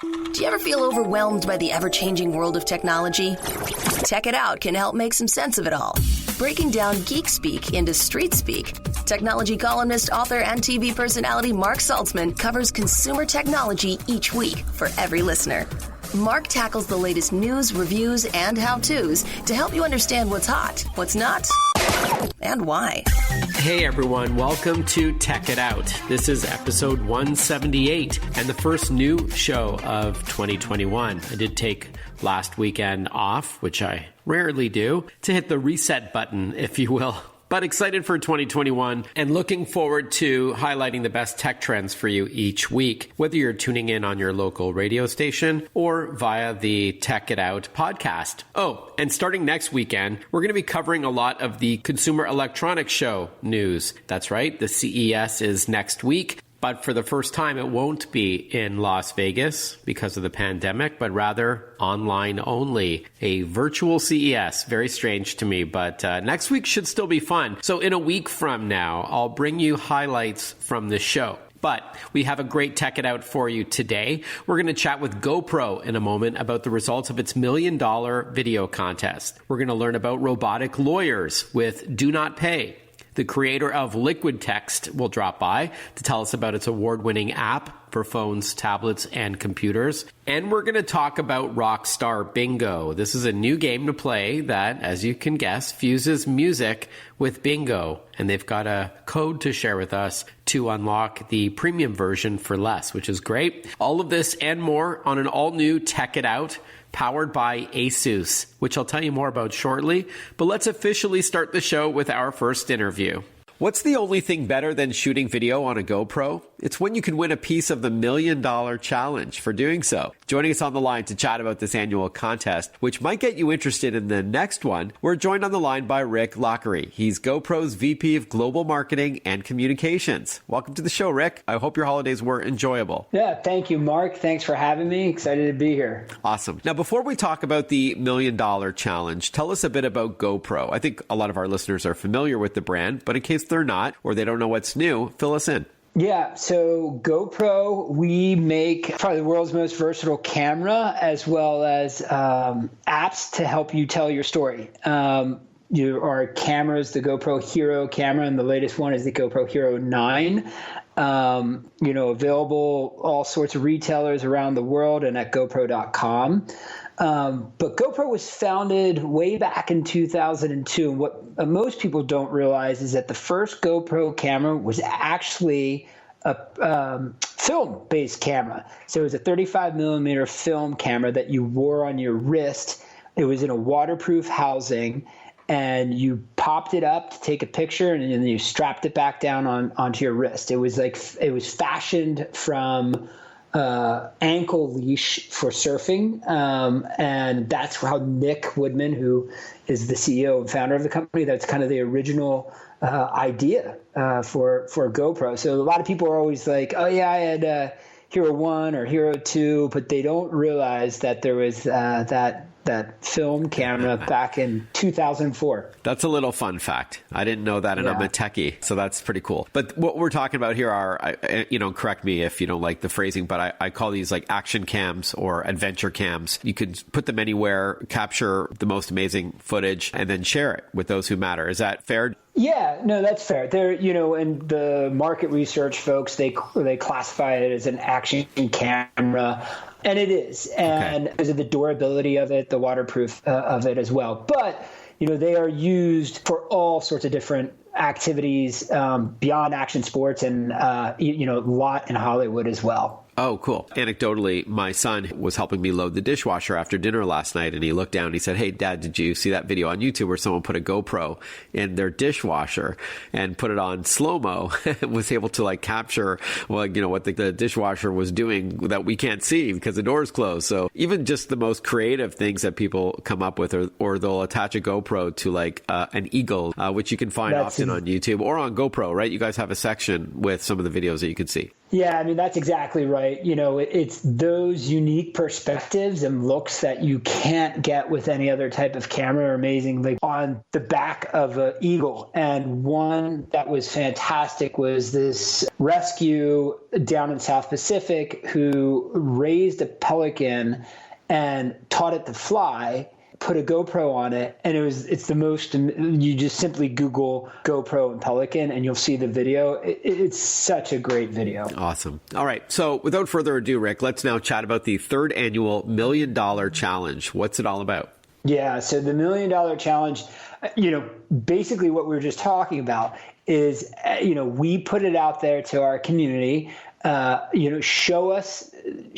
Do you ever feel overwhelmed by the ever-changing world of technology? Tech It Out can help make some sense of it all. Breaking down geek speak into street speak, technology columnist, author, and TV personality Mark Saltzman covers consumer technology each week for every listener. Mark tackles the latest news, reviews, and how-tos to help you understand what's hot, what's not, and why. Hey everyone, welcome to Tech It Out. This is episode 178 and the first new show of 2021. I did take last weekend off, which I rarely do, to hit the reset button, if you will. But excited for 2021 and looking forward to highlighting the best tech trends for you each week, whether you're tuning in on your local radio station or via the Tech It Out podcast. Oh, and starting next weekend, we're going to be covering a lot of the Consumer Electronics Show news. That's right, the CES is next week. But for the first time, it won't be in Las Vegas because of the pandemic, but rather online only. A virtual CES. Very strange to me, but next week should still be fun. So in a week from now, I'll bring you highlights from the show. But we have a great Tech It Out for you today. We're going to chat with GoPro in a moment about the results of its $1 million video contest. We're going to learn about robotic lawyers with DoNotPay. The creator of LiquidText will drop by to tell us about its award-winning app for phones, tablets, and computers. And we're going to talk about Rockstar Bingo. This is a new game to play that, as you can guess, fuses music with bingo. And they've got a code to share with us to unlock the premium version for less, which is great. All of this and more on an all-new Tech It Out, powered by ASUS, which I'll tell you more about shortly. But let's officially start the show with our first interview. What's the only thing better than shooting video on a GoPro? It's when you can win a piece of the $1 million challenge for doing so. Joining us on the line to chat about this annual contest, which might get you interested in the next one, we're joined on the line by Rick Lockery. He's GoPro's VP of Global Marketing and Communications. Welcome to the show, Rick. I hope your holidays were enjoyable. Yeah, thank you, Mark. Thanks for having me. Excited to be here. Awesome. Now, before we talk about the $1 million challenge, tell us a bit about GoPro. I think a lot of our listeners are familiar with the brand, but in case they're not, or they don't know what's new, fill us in. Yeah, so GoPro, we make probably the world's most versatile camera, as well as apps to help you tell your story. Our cameras, the GoPro Hero camera, and the latest one is the GoPro Hero 9. Available all sorts of retailers around the world and at GoPro.com. But GoPro was founded way back in 2002. And what most people don't realize is that the first GoPro camera was actually a film-based camera. So it was a 35 millimeter film camera that you wore on your wrist. It was in a waterproof housing, and you popped it up to take a picture, and then you strapped it back down onto your wrist. It was fashioned from ankle leash for surfing. And that's how Nick Woodman, who is the CEO and founder of the company, that's kind of the original idea for GoPro. So a lot of people are always like, oh yeah, I had Hero 1 or Hero 2, but they don't realize that there was that film camera back in 2004. That's a little fun fact. I didn't know that, and I'm a techie, so that's pretty cool. But what we're talking about here are, correct me if you don't like the phrasing, but I call these like action cams or adventure cams. You could put them anywhere, capture the most amazing footage, and then share it with those who matter. Is that fair? Yeah, no, that's fair. There, and the market research folks, they classify it as an action camera, and it is, and because of the durability of it, the waterproof of it as well. But they are used for all sorts of different activities beyond action sports, and a lot in Hollywood as well. Oh, cool. Anecdotally, my son was helping me load the dishwasher after dinner last night, and he looked down and he said, "Hey, Dad, did you see that video on YouTube where someone put a GoPro in their dishwasher and put it on slow-mo and was able to like capture what the dishwasher was doing that we can't see because the door is closed?" So even just the most creative things that people come up with, or they'll attach a GoPro to like an eagle, which you can find often on YouTube or on GoPro, right? You guys have a section with some of the videos that you can see. Yeah, I mean, that's exactly right. It's those unique perspectives and looks that you can't get with any other type of camera. Amazing, like on the back of an eagle. And one that was fantastic was this rescue down in South Pacific who raised a pelican and taught it to fly, put a GoPro on it, and it's the most, you just simply Google GoPro and pelican and you'll see the video. It's such a great video. Awesome. All right. So without further ado, Rick, let's now chat about the third annual $1 Million Challenge. What's it all about? Yeah. So the $1 Million Challenge, basically what we were just talking about is, we put it out there to our community. Show us the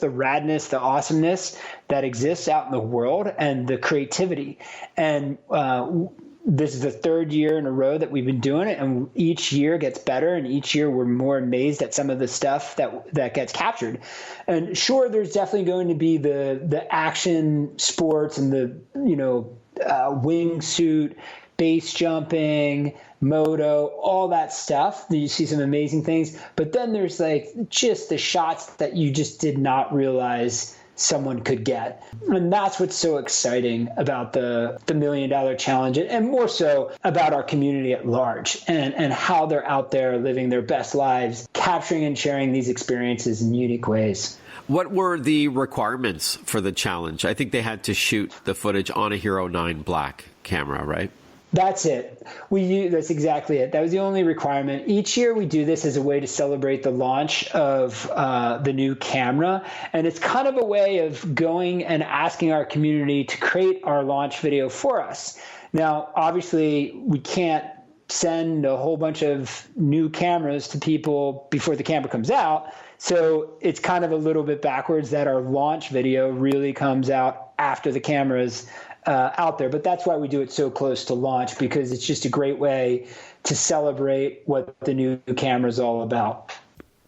radness, the awesomeness that exists out in the world and the creativity. And this is the third year in a row that we've been doing it, and each year gets better, and each year we're more amazed at some of the stuff that gets captured. And sure, there's definitely going to be the action sports and the wingsuit, base jumping, moto, all that stuff. You see some amazing things. But then there's like just the shots that you just did not realize someone could get. And that's what's so exciting about the $1 Million Challenge, and more so about our community at large and how they're out there living their best lives, capturing and sharing these experiences in unique ways. What were the requirements for the challenge? I think they had to shoot the footage on a Hero 9 Black camera, right? That's it. That's exactly it. That was the only requirement. Each year we do this as a way to celebrate the launch of the new camera. And it's kind of a way of going and asking our community to create our launch video for us. Now, obviously, we can't send a whole bunch of new cameras to people before the camera comes out. So it's kind of a little bit backwards that our launch video really comes out after the camera's out there. But that's why we do it so close to launch, because it's just a great way to celebrate what the new camera is all about.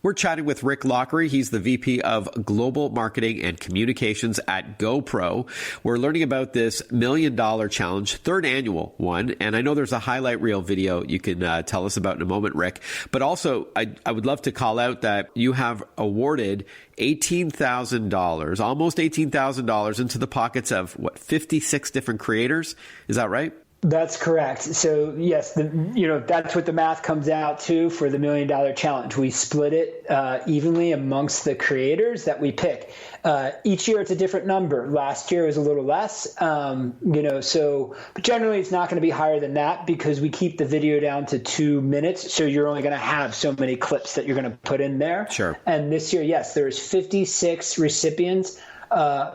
We're chatting with Rick Lockery. He's the VP of Global Marketing and Communications at GoPro. We're learning about this $1 Million Challenge, third annual one. And I know there's a highlight reel video you can tell us about in a moment, Rick. But also, I would love to call out that you have awarded $18,000, almost $18,000 into the pockets of, 56 different creators? Is that right? That's correct. So yes, that's what the math comes out to for the $1 Million Challenge. We split it evenly amongst the creators that we pick. Each year it's a different number. Last year was a little less, but generally it's not going to be higher than that because we keep the video down to 2 minutes. So you're only going to have so many clips that you're going to put in there. Sure. And this year, yes, there's 56 recipients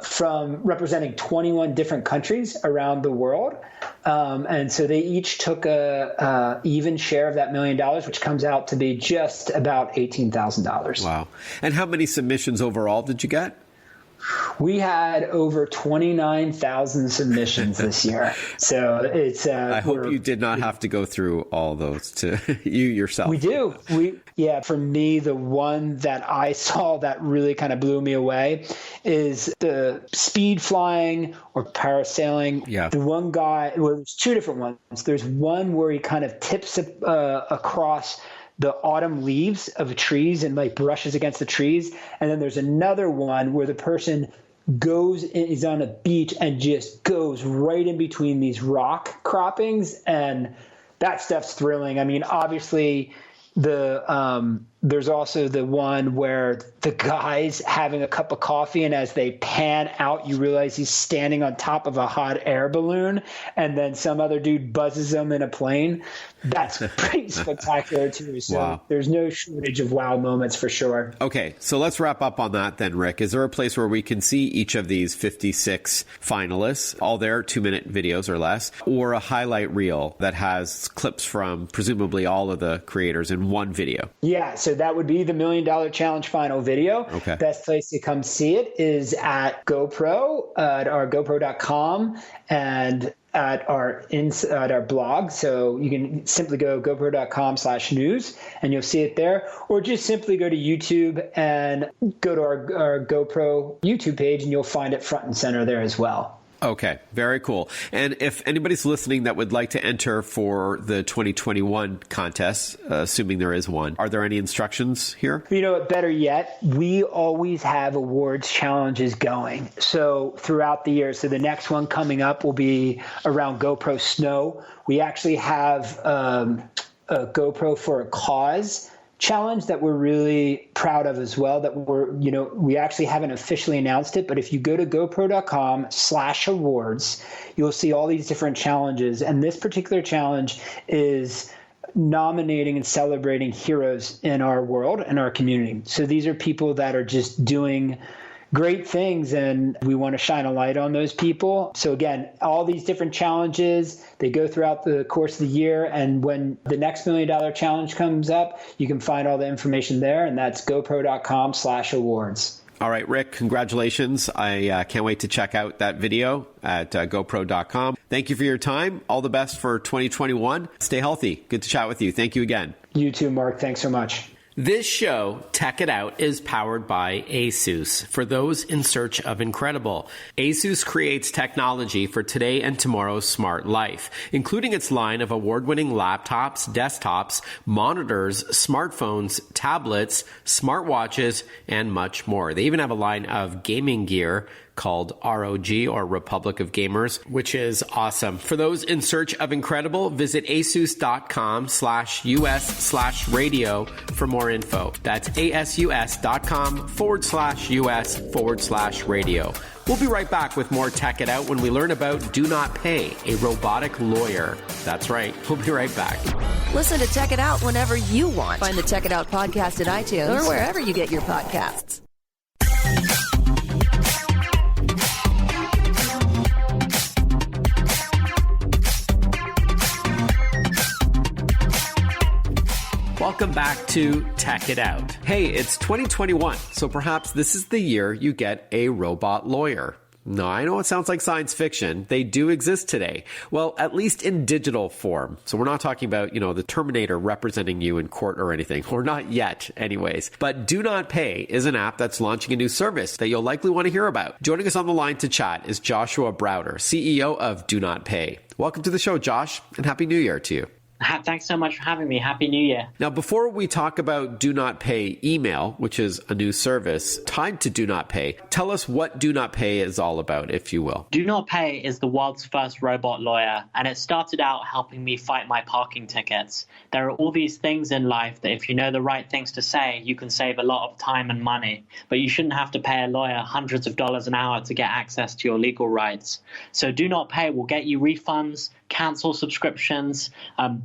from representing 21 different countries around the world. And so they each took a even share of that $1 million, which comes out to be just about $18,000. Wow. And how many submissions overall did you get? We had over 29,000 submissions this year. So it's. I hope you did not have to go through all those to you yourself. We do. For me, the one that I saw that really kind of blew me away is the speed flying or parasailing. Yeah. The one guy, well, there's two different ones. There's one where he kind of tips across the autumn leaves of trees and like brushes against the trees. And then there's another one where the person is on a beach and just goes right in between these rock croppings. And that stuff's thrilling. I mean, obviously there's also the one where the guy's having a cup of coffee, and as they pan out, you realize he's standing on top of a hot air balloon, and then some other dude buzzes him in a plane. That's pretty spectacular too. So wow. There's no shortage of wow moments for sure. Okay, so let's wrap up on that then, Rick. Is there a place where we can see each of these 56 finalists, all their 2-minute videos or less, or a highlight reel that has clips from presumably all of the creators in one video? Yeah, so that would be the $1 Million Challenge final video. Okay. Best place to come see it is at GoPro, at our GoPro.com, and at our blog. So you can simply go GoPro.com/news and you'll see it there, or just simply go to YouTube and go to our GoPro YouTube page and you'll find it front and center there as well. Okay, very cool. And if anybody's listening that would like to enter for the 2021 contest, assuming there is one, are there any instructions here? You know what, better yet, we always have awards challenges going. So throughout the year, so the next one coming up will be around GoPro Snow. We actually have a GoPro for a Cause challenge that we're really proud of as well, that we actually haven't officially announced it, but if you go to GoPro.com/awards, you'll see all these different challenges. And this particular challenge is nominating and celebrating heroes in our world and our community. So these are people that are just doing great things, and we want to shine a light on those people. So again, all these different challenges, they go throughout the course of the year, and when the next $1 million challenge comes up, you can find all the information there, and that's GoPro.com/awards. All right, Rick, congratulations. I can't wait to check out that video at GoPro.com. Thank you for your time. All the best for 2021. Stay healthy. Good to chat with you. Thank you again. You too, Mark. Thanks so much. This show, Tech It Out, is powered by ASUS. For those in search of incredible, ASUS creates technology for today and tomorrow's smart life, including its line of award-winning laptops, desktops, monitors, smartphones, tablets, smartwatches, and much more. They even have a line of gaming gear called ROG, or Republic of Gamers, which is awesome. For those in search of incredible, visit asus.com/US/radio for more info. That's asus.com/US/radio. We'll be right back with more Tech It Out when we learn about DoNotPay, a robotic lawyer. That's right. We'll be right back. Listen to Tech It Out whenever you want. Find the Tech It Out podcast at iTunes or wherever you get your podcasts. Welcome back to Tech It Out. Hey, it's 2021, so perhaps this is the year you get a robot lawyer. No, I know it sounds like science fiction. They do exist today. Well, at least in digital form. So we're not talking about, the Terminator representing you in court or anything. Or not yet, anyways. But DoNotPay is an app that's launching a new service that you'll likely want to hear about. Joining us on the line to chat is Joshua Browder, CEO of DoNotPay. Welcome to the show, Josh, and Happy New Year to you. Thanks so much for having me. Happy New Year. Now, before we talk about DoNotPay email, which is a new service tied to DoNotPay, tell us what DoNotPay is all about, if you will. DoNotPay is the world's first robot lawyer, and it started out helping me fight my parking tickets. There are all these things in life that if you know the right things to say, you can save a lot of time and money, but you shouldn't have to pay a lawyer hundreds of dollars an hour to get access to your legal rights. So DoNotPay will get you refunds, cancel subscriptions,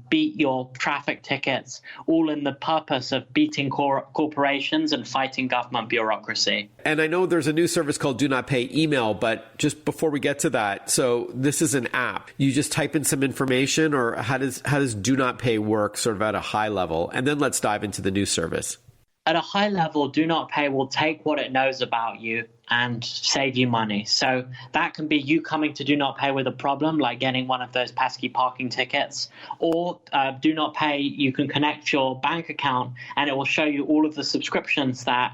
beat your traffic tickets, all in the purpose of beating corporations and fighting government bureaucracy. And I know there's a new service called DoNotPay email, but just before we get to that, so this is an app. You just type in some information, or how does DoNotPay work sort of at a high level? And then let's dive into the new service. At a high level, DoNotPay will take what it knows about you and save you money. So that can be you coming to DoNotPay with a problem, like getting one of those pesky parking tickets, or DoNotPay, you can connect your bank account and it will show you all of the subscriptions that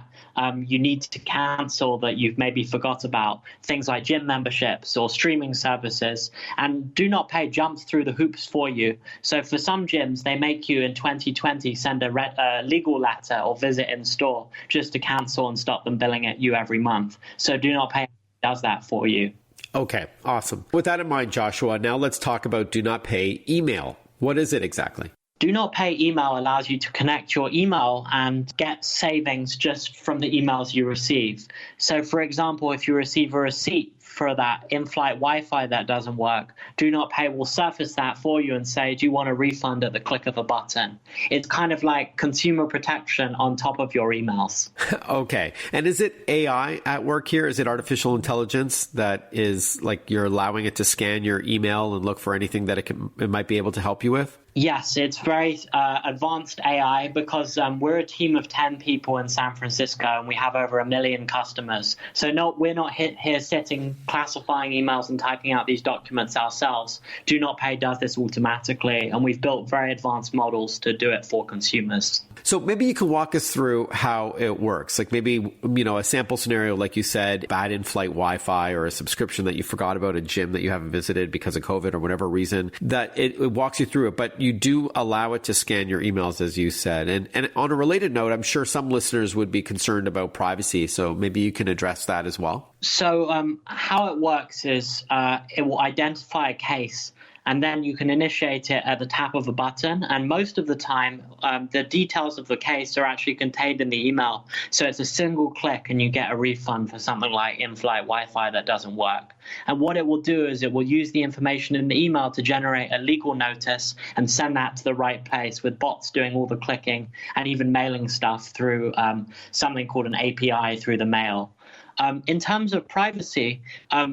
you need to cancel that you've maybe forgot about, things like gym memberships or streaming services. And DoNotPay jumps through the hoops for you. So for some gyms, they make you in 2020 send a legal letter or visit in store just to cancel and stop them billing at you every month. So DoNotPay does that for you. Okay, awesome. With that in mind, Joshua, now let's talk about DoNotPay email. What is it exactly? DoNotPay email allows you to connect your email and get savings just from the emails you receive. So, for example, if you receive a receipt for that in-flight Wi-Fi that doesn't work, DoNotPay will surface that for you and say, do you want a refund at the click of a button? It's kind of like consumer protection on top of your emails. Okay. And is it AI at work here? Is it artificial intelligence that is like you're allowing it to scan your email and look for anything that it might be able to help you with? Yes, it's very advanced AI because we're a team of 10 people in San Francisco and we have over 1 million customers. So we're not here sitting classifying emails and typing out these documents ourselves. DoNotPay does this automatically, and we've built very advanced models to do it for consumers. So maybe you can walk us through how it works. Like maybe, a sample scenario, like you said, bad in-flight Wi-Fi or a subscription that you forgot about, a gym that you haven't visited because of COVID or whatever reason, that it walks you through it. But you do allow it to scan your emails, as you said. And on a related note, I'm sure some listeners would be concerned about privacy. So maybe you can address that as well. So how it works is it will identify a case, and then you can initiate it at the tap of a button. And most of the time, the details of the case are actually contained in the email. So it's a single click and you get a refund for something like in-flight Wi-Fi that doesn't work. And what it will do is it will use the information in the email to generate a legal notice and send that to the right place, with bots doing all the clicking and even mailing stuff through something called an API through the mail. In terms of privacy,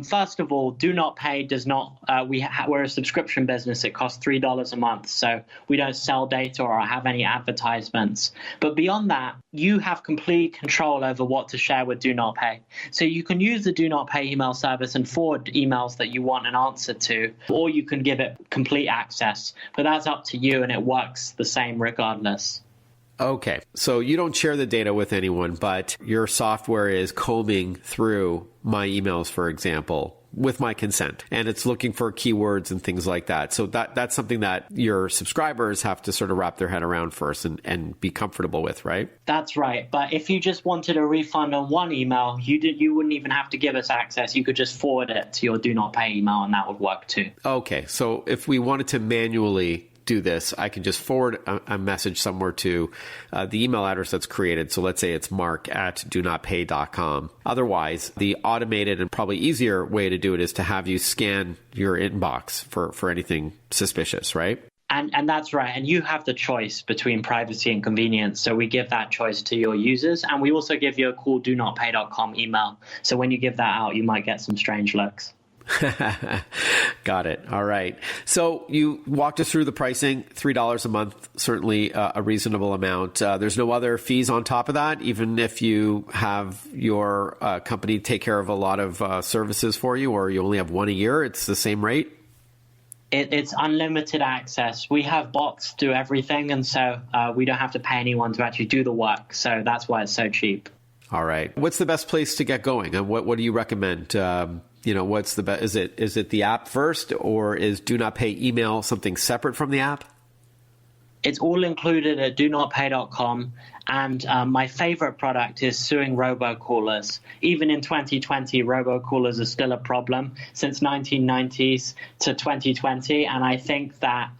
first of all, DoNotPay does not, we're a subscription business. It costs $3 a month. So we don't sell data or have any advertisements. But beyond that, you have complete control over what to share with DoNotPay. So you can use the DoNotPay email service and forward emails that you want an answer to, or you can give it complete access. But that's up to you, and it works the same regardless. Okay, so you don't share the data with anyone, but your software is combing through my emails, for example, with my consent, and it's looking for keywords and things like that. So that's something that your subscribers have to sort of wrap their head around first and be comfortable with, right? That's right. But if you just wanted a refund on one email, you wouldn't even have to give us access. You could just forward it to your DoNotPay email, and that would work too. Okay, so if we wanted to manually do this, I can just forward a message somewhere to the email address that's created. So let's say it's mark@donotpay.com. Otherwise, the automated and probably easier way to do it is to have you scan your inbox for anything suspicious, right? And that's right. And you have the choice between privacy and convenience. So we give that choice to your users. And we also give you a cool donotpay.com email. So when you give that out, you might get some strange looks. Got it. All right. So you walked us through the pricing, $3 a month, certainly a reasonable amount. There's no other fees on top of that, even if you have your company take care of a lot of services for you, or you only have one a year, it's the same rate? It's unlimited access. We have bots do everything, and so we don't have to pay anyone to actually do the work. So that's why it's so cheap. All right. What's the best place to get going? And what do you recommend? What's the best? Is it the app first, or is DoNotPay email something separate from the app? It's all included at donotpay.com. And my favorite product is suing robocallers. Even in 2020, robocallers are still a problem since 1990s to 2020. And I think that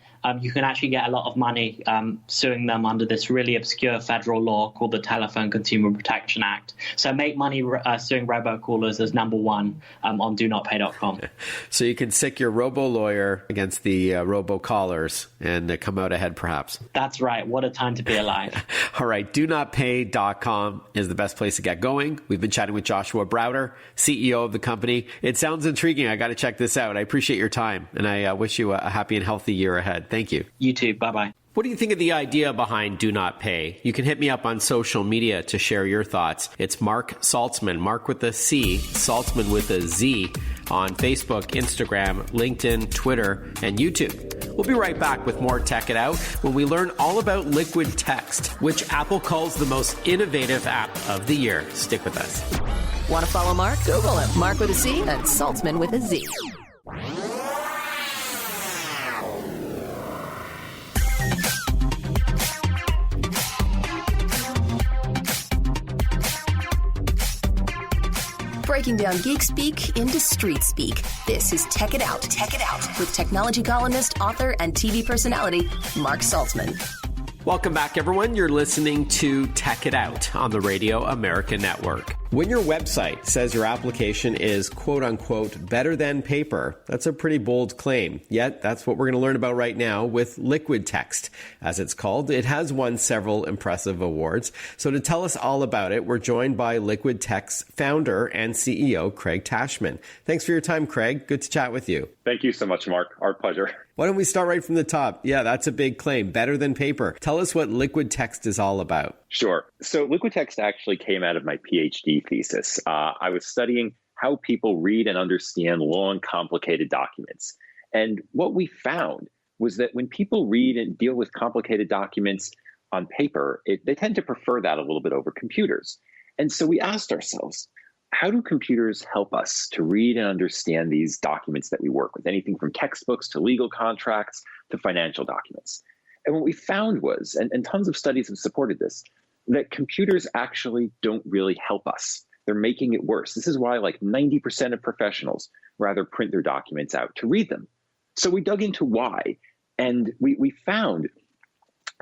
you can actually get a lot of money suing them under this really obscure federal law called the Telephone Consumer Protection Act. So make money suing robocallers as number one on DoNotPay.com. So you can sick your robo-lawyer against the robocallers and come out ahead, perhaps. That's right. What a time to be alive. All right. DoNotPay.com is the best place to get going. We've been chatting with Joshua Browder, CEO of the company. It sounds intriguing. I got to check this out. I appreciate your time, and I wish you a happy and healthy year ahead. Thank you. You too. Bye-bye. What do you think of the idea behind DoNotPay? You can hit me up on social media to share your thoughts. It's Mark Saltzman, Mark with a C, Saltzman with a Z, on Facebook, Instagram, LinkedIn, Twitter, and YouTube. We'll be right back with more Tech It Out when we learn all about LiquidText, which Apple calls the most innovative app of the year. Stick with us. Want to follow Mark? Google him. Mark with a C and Saltzman with a Z. Breaking down geek speak into street speak. This is Tech It Out. Tech It Out with technology columnist, author, and TV personality Mark Saltzman. Welcome back, everyone. You're listening to Tech It Out on the Radio America Network. When your website says your application is quote unquote better than paper, that's a pretty bold claim. Yet that's what we're going to learn about right now with LiquidText, as it's called. It has won several impressive awards. So to tell us all about it, we're joined by LiquidText's founder and CEO, Craig Tashman. Thanks for your time, Craig. Good to chat with you. Thank you so much, Mark. Our pleasure. Why don't we start right from the top? Yeah, that's a big claim. Better than paper. Tell us what LiquidText is all about. Sure. So LiquidText actually came out of my PhD thesis. I was studying how people read and understand long, complicated documents. And what we found was that when people read and deal with complicated documents on paper, they tend to prefer that a little bit over computers. And so we asked ourselves, how do computers help us to read and understand these documents that we work with, anything from textbooks to legal contracts to financial documents? And what we found was, and tons of studies have supported this, that computers actually don't really help us. They're making it worse. This is why like 90% of professionals rather print their documents out to read them. So we dug into why, and we found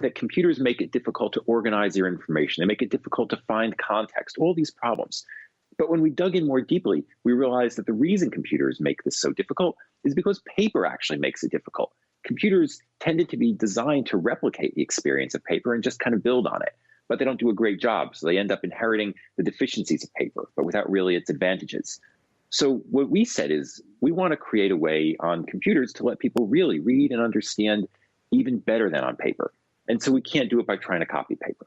that computers make it difficult to organize your information. They make it difficult to find context, all these problems. But when we dug in more deeply, we realized that the reason computers make this so difficult is because paper actually makes it difficult. Computers tended to be designed to replicate the experience of paper and just kind of build on it. But they don't do a great job, so they end up inheriting the deficiencies of paper, but without really its advantages. So what we said is we want to create a way on computers to let people really read and understand even better than on paper. And so we can't do it by trying to copy paper.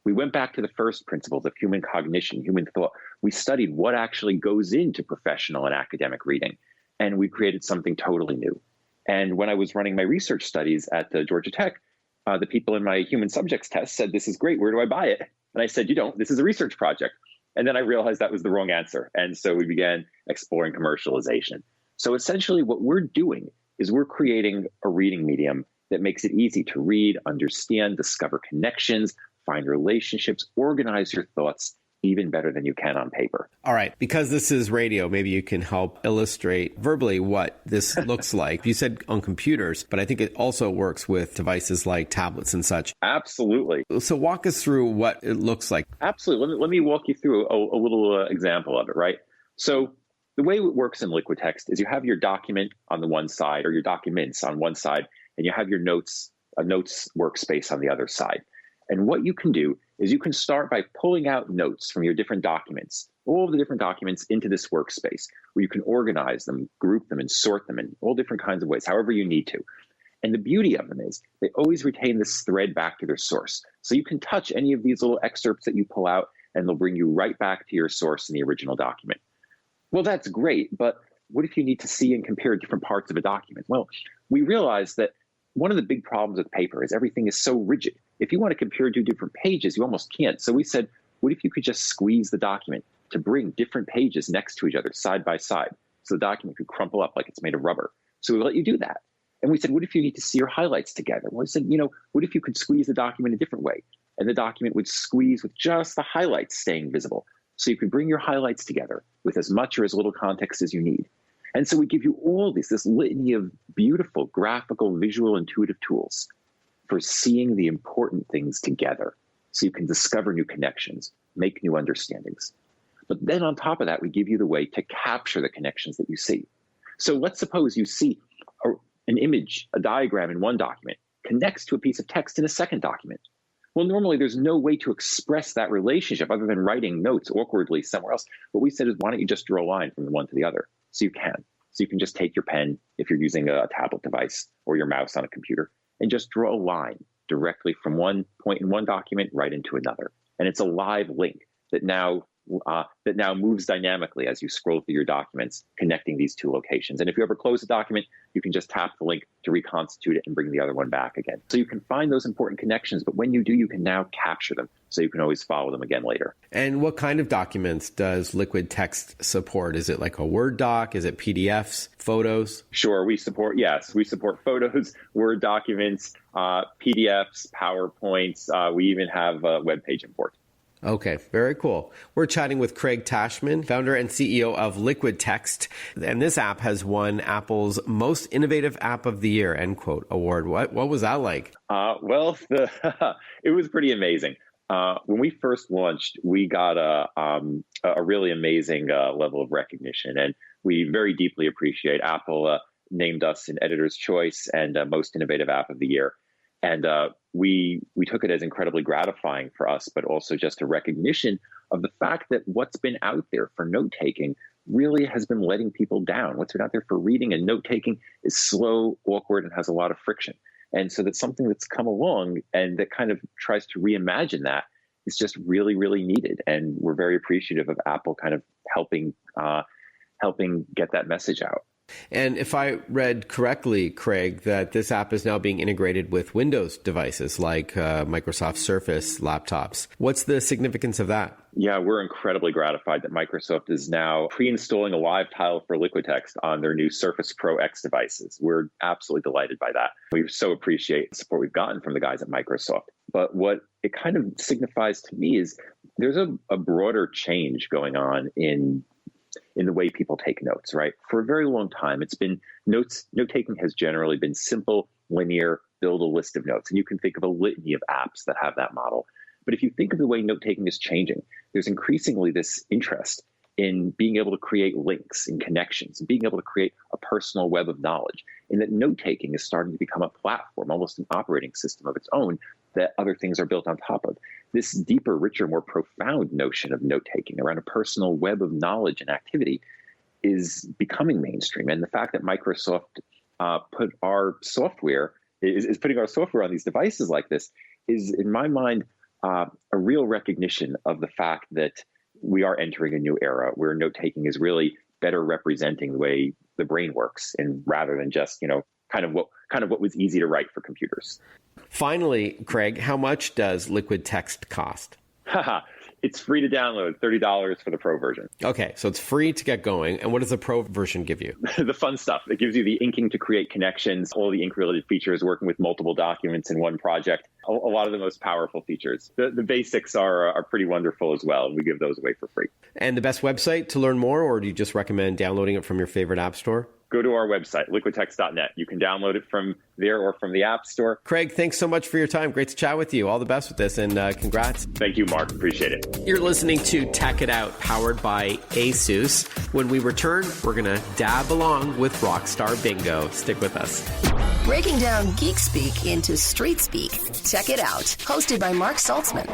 We went back to the first principles of human cognition, human thought. We studied what actually goes into professional and academic reading, and we created something totally new. And when I was running my research studies at Georgia Tech, the people in my human subjects test said, "This is great, where do I buy it?" And I said, "You don't, this is a research project." And then I realized that was the wrong answer. And so we began exploring commercialization. So essentially what we're doing is we're creating a reading medium that makes it easy to read, understand, discover connections, find relationships, organize your thoughts even better than you can on paper. All right. Because this is radio, maybe you can help illustrate verbally what this looks like. You said on computers, but I think it also works with devices like tablets and such. Absolutely. So walk us through what it looks like. Absolutely. Let me walk you through a little example of it, right? So the way it works in LiquidText is you have your document on the one side, or your documents on one side, and you have your notes, a notes workspace on the other side. And what you can do is you can start by pulling out notes from your different documents, all the different documents into this workspace where you can organize them, group them, and sort them in all different kinds of ways, however you need to. And the beauty of them is they always retain this thread back to their source. So you can touch any of these little excerpts that you pull out, and they'll bring you right back to your source in the original document. Well, that's great, but what if you need to see and compare different parts of a document? Well, we realized that one of the big problems with paper is everything is so rigid. If you want to compare two different pages, you almost can't. So we said, what if you could just squeeze the document to bring different pages next to each other, side by side, so the document could crumple up like it's made of rubber? So we let you do that. And we said, what if you need to see your highlights together? Well, we said, what if you could squeeze the document a different way? And the document would squeeze with just the highlights staying visible. So you could bring your highlights together with as much or as little context as you need. And so we give you all this litany of beautiful graphical, visual, intuitive tools for seeing the important things together so you can discover new connections, make new understandings. But then on top of that, we give you the way to capture the connections that you see. So let's suppose you see an image, a diagram in one document connects to a piece of text in a second document. Well, normally there's no way to express that relationship other than writing notes awkwardly somewhere else. What we said is, why don't you just draw a line from the one to the other? So you can. So you can just take your pen, if you're using a tablet device, or your mouse on a computer, and just draw a line directly from one point in one document right into another. And it's a live link that now moves dynamically as you scroll through your documents, connecting these two locations. And if you ever close a document, you can just tap the link to reconstitute it and bring the other one back again. So you can find those important connections, but when you do, you can now capture them so you can always follow them again later. And what kind of documents does LiquidText support? Is it like a Word doc? Is it PDFs, photos? Sure, we support photos, Word documents, PDFs, PowerPoints. We even have a web page import. Okay, very cool. We're chatting with Craig Tashman, founder and CEO of LiquidText, and this app has won Apple's Most Innovative App of the Year, end quote, award. What was that like? It was pretty amazing. When we first launched, we got a really amazing level of recognition, and we very deeply appreciate Apple named us an Editor's Choice and Most Innovative App of the Year. And we took it as incredibly gratifying for us, but also just a recognition of the fact that what's been out there for note-taking really has been letting people down. What's been out there for reading and note-taking is slow, awkward, and has a lot of friction. And so that's something that's come along and that kind of tries to reimagine that is just really, really needed. And we're very appreciative of Apple kind of helping helping get that message out. And if I read correctly, Craig, that this app is now being integrated with Windows devices like Microsoft Surface laptops. What's the significance of that? Yeah, we're incredibly gratified that Microsoft is now pre-installing a live tile for LiquidText on their new Surface Pro X devices. We're absolutely delighted by that. We so appreciate the support we've gotten from the guys at Microsoft. But what it kind of signifies to me is there's a broader change going on in the way people take notes, right? For a very long time, it's been note-taking has generally been simple, linear, build a list of notes. And you can think of a litany of apps that have that model. But if you think of the way note-taking is changing, there's increasingly this interest in being able to create links and connections and being able to create a personal web of knowledge. And that note-taking is starting to become a platform, almost an operating system of its own that other things are built on top of. This deeper, richer, more profound notion of note-taking around a personal web of knowledge and activity is becoming mainstream. And the fact that Microsoft put our software, is putting our software on these devices like this is, in my mind, a real recognition of the fact that we are entering a new era where note-taking is really better representing the way the brain works, and rather than just, kind of what was easy to write for computers. Finally, Craig, how much does LiquidText cost? It's free to download, $30 for the Pro version. Okay, so it's free to get going. And what does the Pro version give you? The fun stuff. It gives you the inking to create connections, all the ink-related features, working with multiple documents in one project, a lot of the most powerful features. The basics are pretty wonderful as well, and we give those away for free. And the best website to learn more, or do you just recommend downloading it from your favorite app store? Go to our website, liquidtext.net. You can download it from there or from the App Store. Craig, thanks so much for your time. Great to chat with you. All the best with this, and congrats. Thank you, Mark. Appreciate it. You're listening to Tech It Out, powered by ASUS. When we return, we're going to dab along with Rockstar Bingo. Stick with us. Breaking down geek speak into street speak. Check it out. Hosted by Mark Saltzman.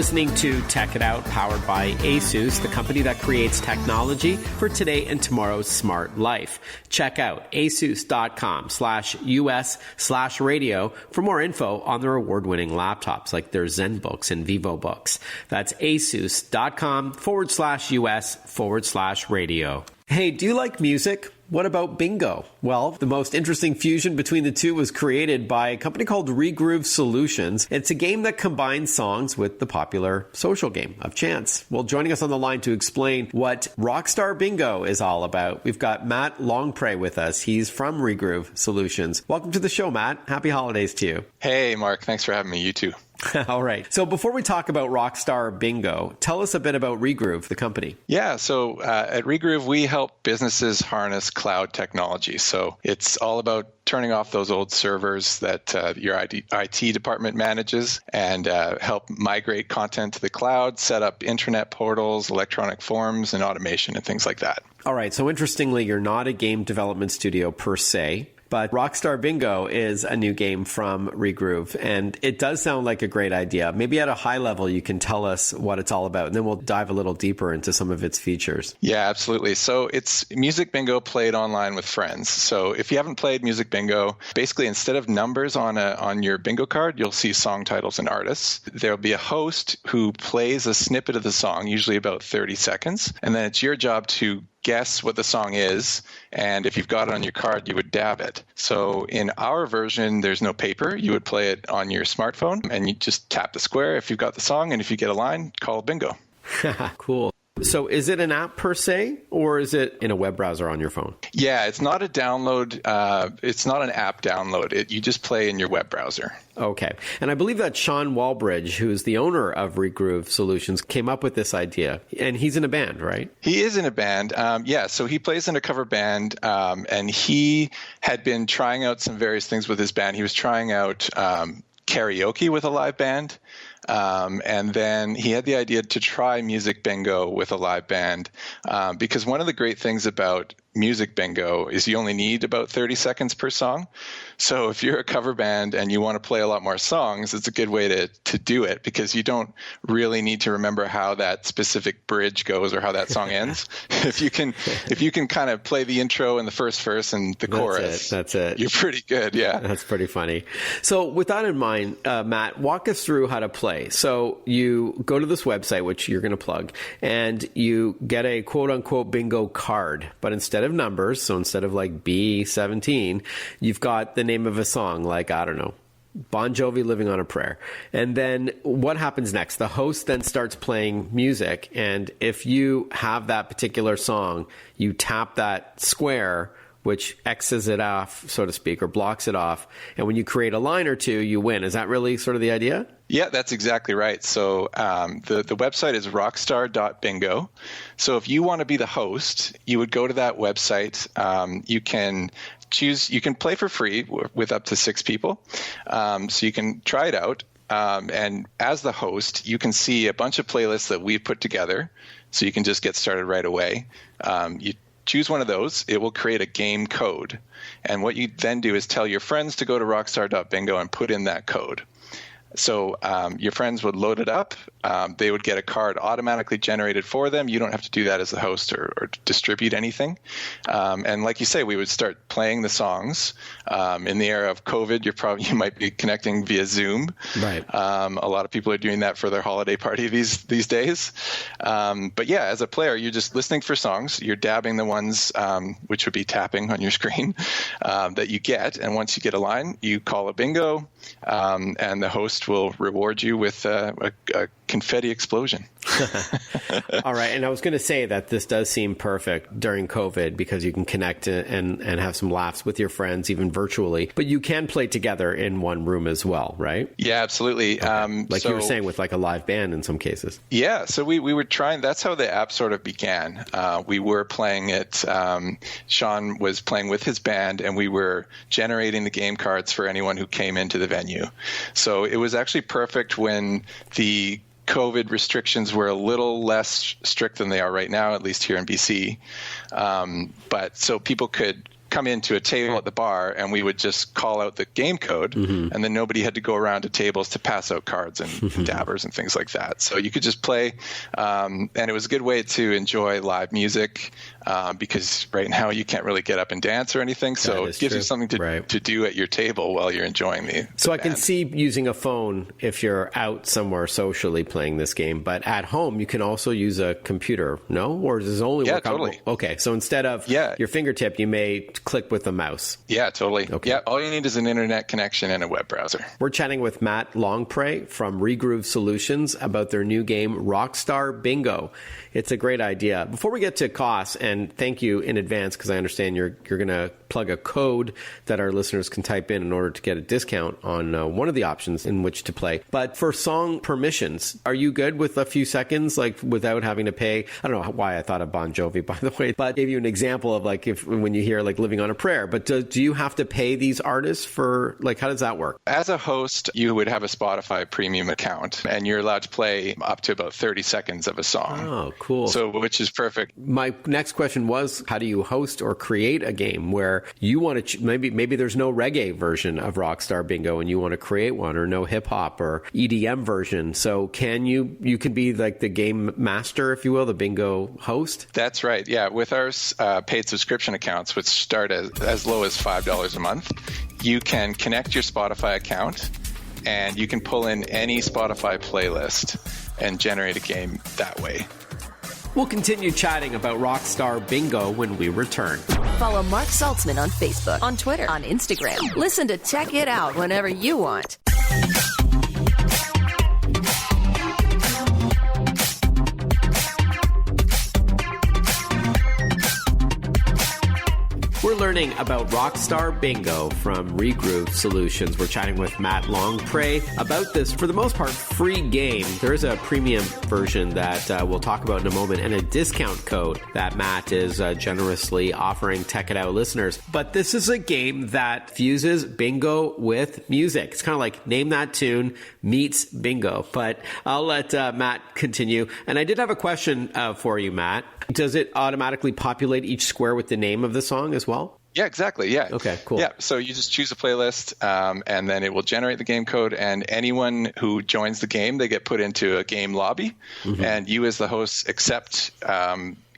Listening to Tech It Out, powered by ASUS, the company that creates technology for today and tomorrow's smart life. Check out asus.com/US/radio for more info on their award-winning laptops like their ZenBooks and VivoBooks. That's asus.com/US/radio. Hey, do you like music? What about bingo? Well, the most interesting fusion between the two was created by a company called Regroove Solutions. It's a game that combines songs with the popular social game of chance. Well, joining us on the line to explain what Rockstar Bingo is all about, we've got Matt Longpre with us. He's from Regroove Solutions. Welcome to the show, Matt. Happy holidays to you. Hey, Mark. Thanks for having me. You too. All right. So before we talk about Rockstar Bingo, tell us a bit about Regroove, the company. Yeah. So at Regroove, we help businesses harness cloud technology. So it's all about turning off those old servers that your IT department manages and help migrate content to the cloud, set up intranet portals, electronic forms, and automation and things like that. All right. So interestingly, you're not a game development studio per se. But Rockstar Bingo is a new game from Regroove, and it does sound like a great idea. Maybe at a high level, you can tell us what it's all about, and then we'll dive a little deeper into some of its features. Yeah, absolutely. So it's Music Bingo played online with friends. So if you haven't played Music Bingo, basically instead of numbers on your bingo card, you'll see song titles and artists. There'll be a host who plays a snippet of the song, usually about 30 seconds, and then it's your job to guess what the song is, and if you've got it on your card, you would dab it. So in our version, there's no paper. You would play it on your smartphone, and you just tap the square if you've got the song, and if you get a line, call it bingo. Cool. So is it an app per se, or is it in a web browser on your phone? Yeah, it's not a download. It's not an app download. You just play in your web browser. Okay. And I believe that Sean Walbridge, who's the owner of Regroove Solutions, came up with this idea. And he's in a band, right? He is in a band. So he plays in a cover band, and he had been trying out some various things with his band. He was trying out karaoke with a live band. And then he had the idea to try Music Bingo with a live band, because one of the great things about music bingo is you only need about 30 seconds per song. So if you're a cover band and you want to play a lot more songs, it's a good way to do it, because you don't really need to remember how that specific bridge goes or how that song ends. If you can kind of play the intro and the first verse and the chorus, that's it. You're pretty good. Yeah. That's pretty funny. So with that in mind, Matt, walk us through how to play. So you go to this website, which you're going to plug, and you get a quote unquote bingo card, but instead of numbers, so instead of like B17, you've got the name of a song, like, I don't know, Bon Jovi, Living on a Prayer. And then what happens next? The host then starts playing music. And if you have that particular song, you tap that square, which X's it off, so to speak, or blocks it off. And when you create a line or two, you win. Is that really sort of the idea? Yeah, that's exactly right. So the website is rockstar.bingo. So if you want to be the host, you would go to that website. You can play for free with up to 6 people. So you can try it out. And as the host, you can see a bunch of playlists that we've put together. So you can just get started right away. You choose one of those. It will create a game code. And what you then do is tell your friends to go to rockstar.bingo and put in that code. So your friends would load it up. They would get a card automatically generated for them. You don't have to do that as the host or distribute anything. And like you say, we would start playing the songs. In the era of COVID, you might be connecting via Zoom. Right. A lot of people are doing that for their holiday party these days. But yeah, as a player, you're just listening for songs. You're dabbing the ones, which would be tapping on your screen, that you get. And once you get a line, you call a bingo, and the host will reward you with a confetti explosion. All right. And I was going to say that this does seem perfect during COVID, because you can connect and have some laughs with your friends, even virtually. But you can play together in one room as well, right? Yeah, absolutely. Okay. Like you were saying, with like a live band in some cases. Yeah. So we were trying. That's how the app sort of began. We were playing it. Sean was playing with his band, and we were generating the game cards for anyone who came into the venue. So it was actually perfect when the COVID restrictions were a little less strict than they are right now, at least here in BC. But so people could come into a table at the bar, and we would just call out the game code, and then nobody had to go around to tables to pass out cards and dabbers and things like that. So you could just play, and it was a good way to enjoy live music, because right now you can't really get up and dance or anything. So it gives you something to do at your table while you're enjoying the So I band. can see using a phone if you're out somewhere socially playing this game, but at home you can also use a computer, no? Or does it only work totally. Okay, so instead of your fingertip, you may click with the mouse. Yeah, totally. Okay. Yeah, all you need is an internet connection and a web browser. We're chatting with Matt Longpre from Regroove Solutions about their new game, Rockstar Bingo. It's a great idea. Before we get to costs, and thank you in advance, because I understand you're going to plug a code that our listeners can type in order to get a discount on one of the options in which to play. But for song permissions, are you good with a few seconds, like without having to pay? I don't know why I thought of Bon Jovi, by the way, but I gave you an example of like when you hear like Living on a Prayer. But do you have to pay these artists for, like, how does that work? As a host, you would have a Spotify premium account, and you're allowed to play up to about 30 seconds of a song. Oh, cool. So, which is perfect. My next question was, how do you host or create a game where you want to, maybe there's no reggae version of Rockstar Bingo and you want to create one, or no hip hop or EDM version. So you can be like the game master, if you will, the bingo host? That's right. Yeah. With our paid subscription accounts, which start as low as $5 a month, you can connect your Spotify account and you can pull in any Spotify playlist and generate a game that way. We'll continue chatting about Rockstar Bingo when we return. Follow Mark Saltzman on Facebook, on Twitter, on Instagram. Listen to Check It Out whenever you want. We're learning about Rockstar Bingo from Regroove Solutions. We're chatting with Matt Longpre about this, for the most part, free game. There is a premium version that we'll talk about in a moment, and a discount code that Matt is generously offering Tech It Out listeners. But this is a game that fuses bingo with music. It's kind of like Name That Tune meets bingo. But I'll let Matt continue. And I did have a question for you, Matt. Does it automatically populate each square with the name of the song as well? Yeah, exactly. Yeah. Okay, cool. Yeah. So you just choose a playlist, and then it will generate the game code. And anyone who joins the game, they get put into a game lobby. And you, as the host, accept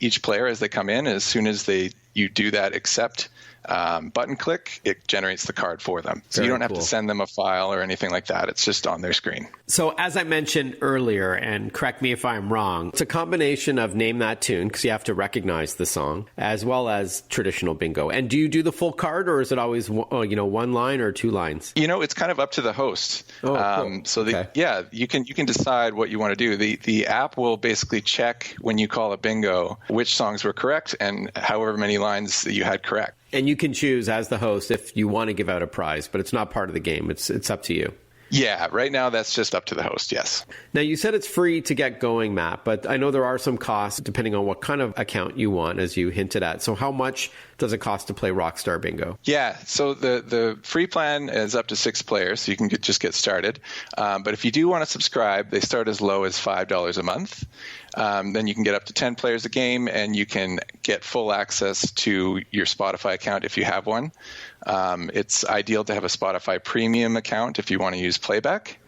each player as they come in. As soon as you do that accept button click, it generates the card for them. So you don't have to send them a file or anything like that. It's just on their screen. So as I mentioned earlier, and correct me if I'm wrong, it's a combination of Name That Tune, because you have to recognize the song, as well as traditional bingo. And do you do the full card, or is it always one line or two lines? It's kind of up to the host. Oh, cool. So you can decide what you want to do. The app will basically check when you call a bingo which songs were correct and however many lines that you had correct. And you can choose as the host if you want to give out a prize, but it's not part of the game. It's up to you. Yeah, right now that's just up to the host, yes. Now, you said it's free to get going, Matt, but I know there are some costs depending on what kind of account you want, as you hinted at. So how much does it cost to play Rockstar Bingo? Yeah, so the free plan is up to 6 players, so you can just get started. But if you do want to subscribe, they start as low as $5 a month. Then you can get up to 10 players a game, and you can get full access to your Spotify account if you have one. It's ideal to have a Spotify premium account if you want to use playback.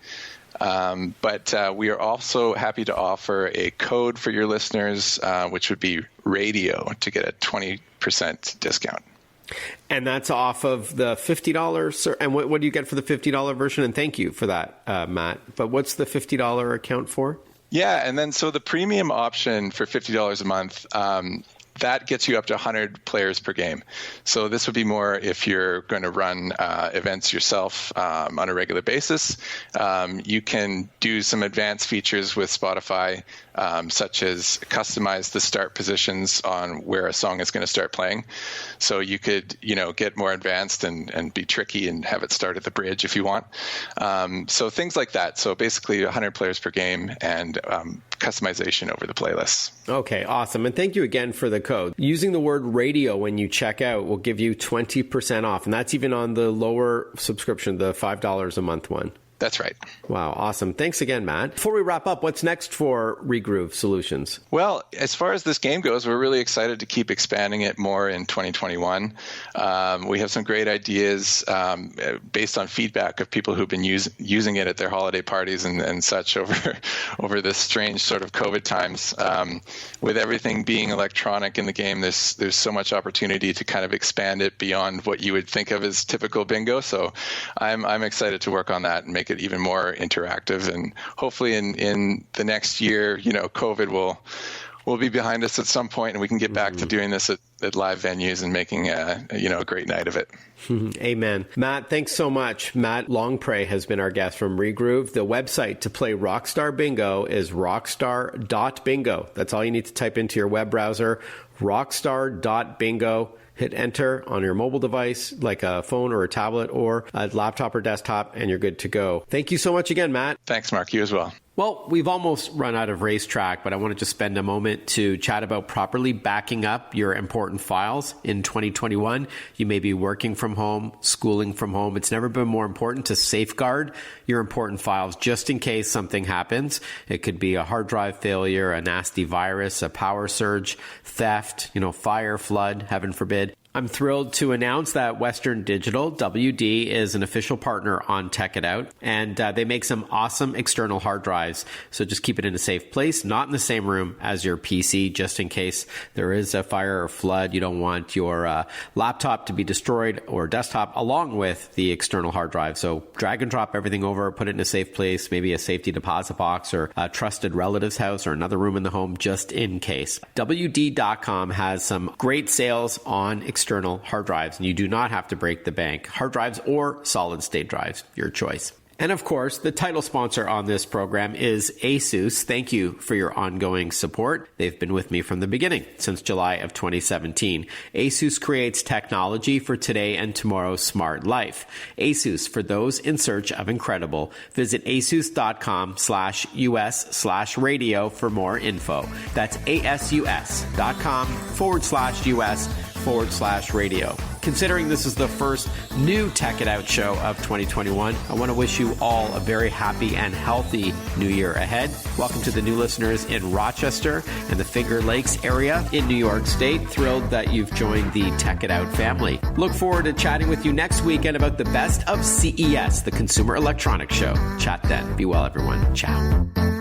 But we are also happy to offer a code for your listeners, which would be radio, to get a 20% discount. And that's off of the $50. And what do you get for the $50 version? And thank you for that, Matt. But what's the $50 account for? Yeah, and then so the premium option for $50 a month, that gets you up to 100 players per game. So this would be more if you're going to run events yourself on a regular basis. You can do some advanced features with Spotify, such as customize the start positions on where a song is going to start playing. So you could, get more advanced and be tricky and have it start at the bridge if you want. So things like that. So basically 100 players per game and customization over the playlists. Okay, awesome. And thank you again for the code. Using the word radio when you check out will give you 20% off. And that's even on the lower subscription, the $5 a month one. That's right. Wow, awesome. Thanks again, Matt. Before we wrap up, what's next for Regroove Solutions? Well, as far as this game goes, we're really excited to keep expanding it more in 2021. We have some great ideas based on feedback of people who've been using it at their holiday parties and such over this strange sort of COVID times. With everything being electronic in the game, there's so much opportunity to kind of expand it beyond what you would think of as typical bingo. So I'm excited to work on that and make it even more interactive, and hopefully in the next year, COVID will be behind us at some point, and we can get back to doing this at live venues and making a great night of it. Amen. Matt, thanks so much. Matt Longpre has been our guest from Regroove. The website to play Rockstar Bingo is rockstar.bingo. That's all you need to type into your web browser, rockstar.bingo. Hit enter on your mobile device, like a phone or a tablet or a laptop or desktop, and you're good to go. Thank you so much again, Matt. Thanks, Mark. You as well. Well, we've almost run out of racetrack, but I wanted to spend a moment to chat about properly backing up your important files in 2021. You may be working from home, schooling from home. It's never been more important to safeguard your important files just in case something happens. It could be a hard drive failure, a nasty virus, a power surge, theft, fire, flood, heaven forbid. I'm thrilled to announce that Western Digital, WD, is an official partner on Tech It Out, and they make some awesome external hard drives. So just keep it in a safe place, not in the same room as your PC, just in case there is a fire or flood. You don't want your laptop to be destroyed or desktop along with the external hard drive. So drag and drop everything over, put it in a safe place, maybe a safety deposit box or a trusted relative's house or another room in the home, just in case. WD.com has some great sales on external hard drives, and you do not have to break the bank. Hard drives or solid state drives, your choice. And of course, the title sponsor on this program is ASUS. Thank you for your ongoing support. They've been with me from the beginning, since July of 2017. ASUS creates technology for today and tomorrow's smart life. ASUS, for those in search of incredible. Visit asus.com/US/radio for more info. That's ASUS.com/US/radio. considering this is the first new Tech It Out show of 2021, I want to wish you all a very happy and healthy new year ahead. Welcome to the new listeners in Rochester and the Finger Lakes area in New York State. Thrilled that you've joined the Tech It Out family. Look forward to chatting with you next weekend about the best of CES, the Consumer Electronics Show. Chat then. Be well, everyone. Ciao.